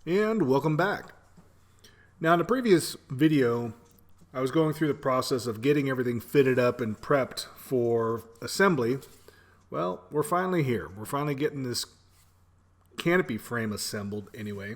And welcome back. Now in the previous video, I was going through the process of getting everything fitted up and prepped for assembly. Well, we're finally here. We're finally getting this canopy frame assembled anyway.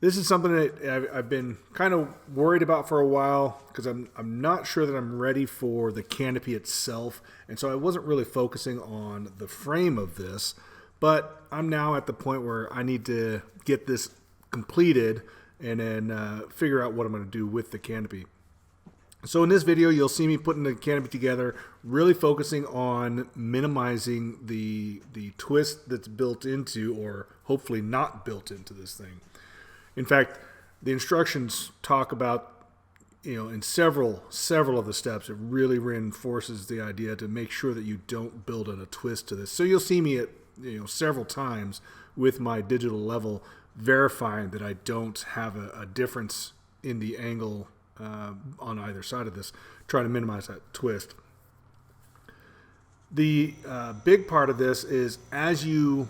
This is something that I've been kind of worried about for a while because I'm not sure that I'm ready for the canopy itself. And so I wasn't really focusing on the frame of this. But I'm now at the point where I need to get this completed and then figure out what I'm going to do with the canopy. So in this video, you'll see me putting the canopy together, really focusing on minimizing the twist that's built into, or hopefully not built into, this thing. In fact, the instructions talk about, in several of the steps, it really reinforces the idea to make sure that you don't build in a twist to this. So you'll see me at several times with my digital level verifying that I don't have a difference in the angle on either side of this, trying to minimize that twist. The big part of this is as you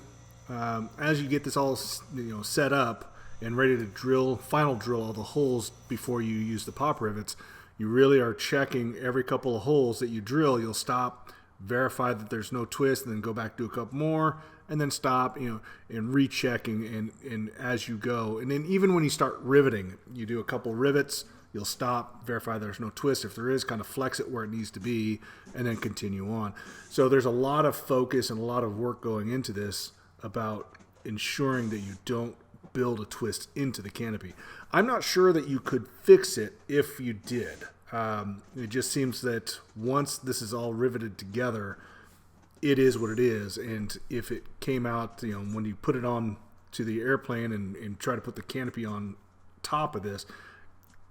get this all set up and ready to final drill all the holes before you use the pop rivets, you really are checking every couple of holes that you drill. You'll stop, verify that there's no twist, and then go back, do a couple more, and then stop, and rechecking and as you go. And then even when you start riveting, you do a couple rivets, you'll stop, verify there's no twist. If there is, kind of flex it where it needs to be, and then continue on. So there's a lot of focus and a lot of work going into this about ensuring that you don't build a twist into the canopy. I'm not sure that you could fix it if you did. It just seems that once this is all riveted together, it is what it is. And if it came out, when you put it on to the airplane and try to put the canopy on top of this,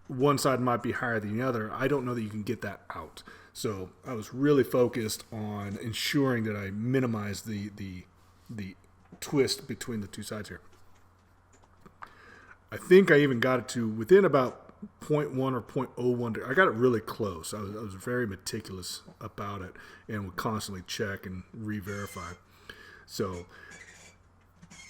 one side might be higher than the other. I don't know that you can get that out. So I was really focused on ensuring that I minimize the twist between the two sides here. I think I even got it to within about 0.1 or 0.01. I got it really close. I was very meticulous about it and would constantly check and re-verify. So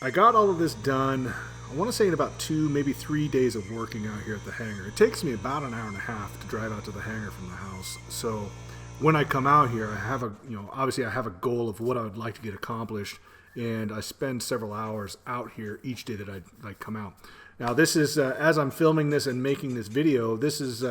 I got all of this done, I want to say in about 2, maybe 3 days of working out here at the hangar. It takes me about an hour and a half to drive out to the hangar from the house. So when I come out here, I have obviously I have a goal of what I would like to get accomplished, and I spend several hours out here each day that I come out. Now this is, as I'm filming this and making this video, this is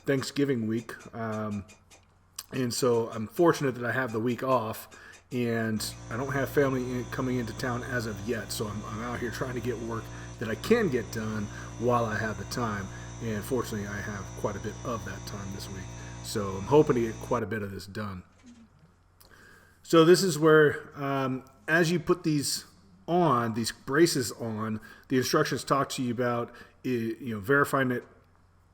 Thanksgiving week, and so I'm fortunate that I have the week off, and I don't have family coming into town as of yet, so I'm out here trying to get work that I can get done while I have the time, and fortunately I have quite a bit of that time this week, so I'm hoping to get quite a bit of this done. So this is where, as you put these braces on, the instructions talk to you about verifying it.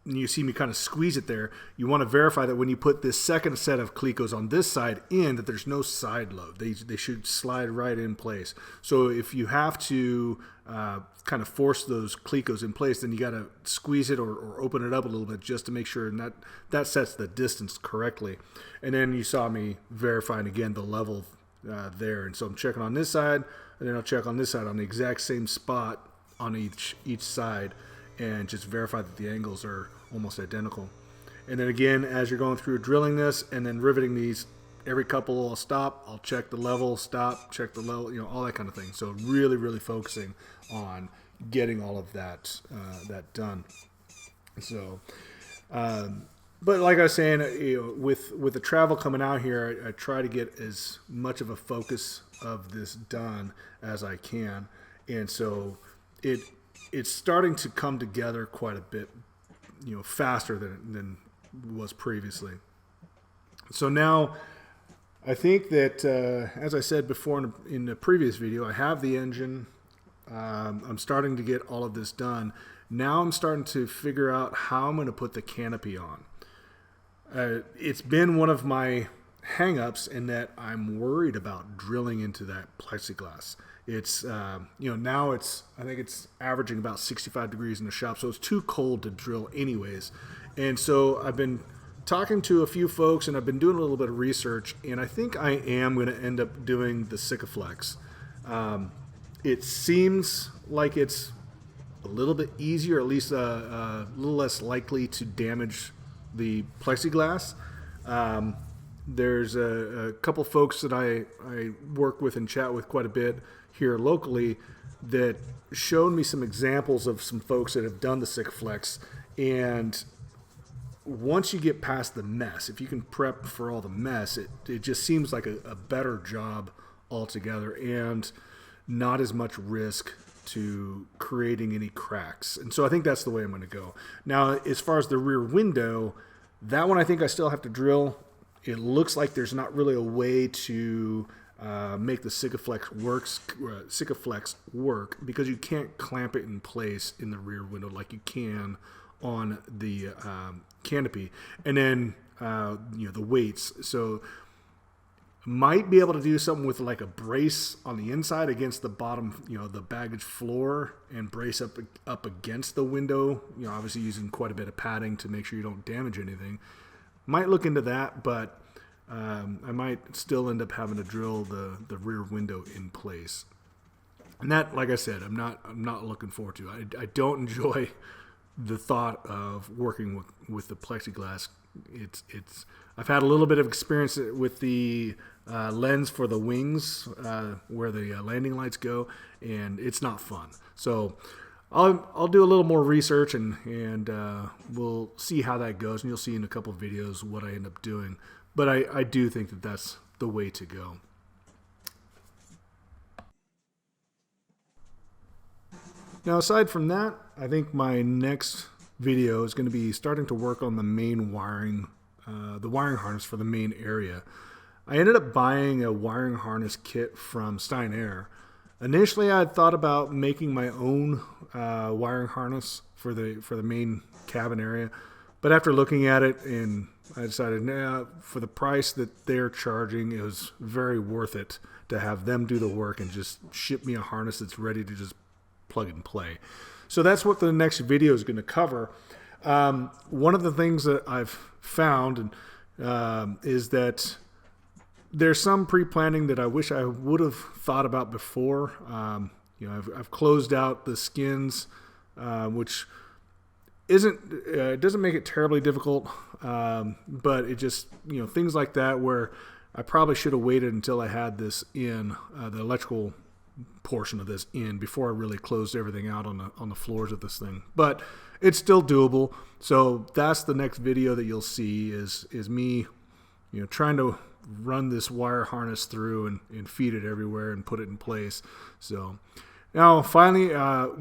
And you see me kind of squeeze it there. You want to verify that when you put this second set of clecos on this side in, that there's no side load. They should slide right in place. So if you have to kind of force those clecos in place, then you got to squeeze it or open it up a little bit just to make sure, and that sets the distance correctly. And then you saw me verifying again the level there. And so I'm checking on this side, and then I'll check on this side on the exact same spot on each side, and just verify that the angles are almost identical. And then again, as you're going through drilling this and then riveting these, every couple I'll stop, I'll check the level, stop, check the level, all that kind of thing. So really focusing on getting all of that done. So, but like I was saying, with the travel coming out here, I try to get as much of a focus of this done as I can, and so it's starting to come together quite a bit, faster than was previously. So now, I think that as I said before in the previous video, I have the engine. I'm starting to get all of this done. Now I'm starting to figure out how I'm going to put the canopy on. It's been one of my hang-ups in that I'm worried about drilling into that plexiglass. It's now I think it's averaging about 65 degrees in the shop, so it's too cold to drill anyways. And so I've been talking to a few folks, and I've been doing a little bit of research, and I think I am going to end up doing the SikaFlex. it seems like it's a little bit easier, at least a little less likely to damage the plexiglass. There's a couple folks that I work with and chat with quite a bit here locally that showed me some examples of some folks that have done the SikaFlex. And once you get past the mess, if you can prep for all the mess, it just seems like a better job altogether and not as much risk to creating any cracks. And so I think that's the way I'm going to go. Now, as far as the rear window, that one I think I still have to drill. It looks like there's not really a way to make the SikaFlex work because you can't clamp it in place in the rear window like you can on the Canopy. And then the weights. So might be able to do something with like a brace on the inside against the bottom, the baggage floor, and brace up against the window. Obviously using quite a bit of padding to make sure you don't damage anything. Might look into that, but I might still end up having to drill the rear window in place. And that, like I said, I'm not looking forward to. I don't enjoy the thought of working with the plexiglass. I've had a little bit of experience with the lens for the wings where the landing lights go, and it's not fun. So I'll do a little more research and we'll see how that goes, and you'll see in a couple of videos what I end up doing. But I do think that that's the way to go. Now, aside from that, I think my next video is going to be starting to work on the main wiring, the wiring harness for the main area. I ended up buying a wiring harness kit from Stein. Initially, I had thought about making my own wiring harness for the main cabin area, but after looking at it, and I decided, for the price that they're charging, it was very worth it to have them do the work and just ship me a harness that's ready to just plug and play. So that's what the next video is going to cover. One of the things that I've found is that there's some pre-planning that I wish I would have thought about before. I've closed out the skins, which doesn't make it terribly difficult, but it just, things like that where I probably should have waited until I had this in, the electrical portion of this in, before I really closed everything out on the floors of this thing. But it's still doable. So that's the next video that you'll see is me, trying to run this wire harness through and feed it everywhere and put it in place. So now finally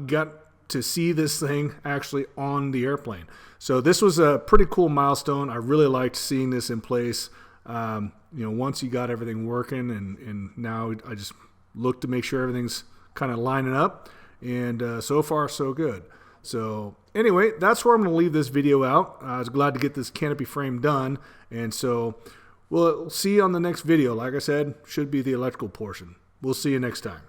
got to see this thing actually on the airplane. So this was a pretty cool milestone. I really liked seeing this in place. Once you got everything working, and now I just look to make sure everything's kind of lining up, and so far so good. So anyway, that's where I'm going to leave this video out. I was glad to get this canopy frame done, and so we'll see you on the next video. Like I said, should be the electrical portion. We'll see you next time.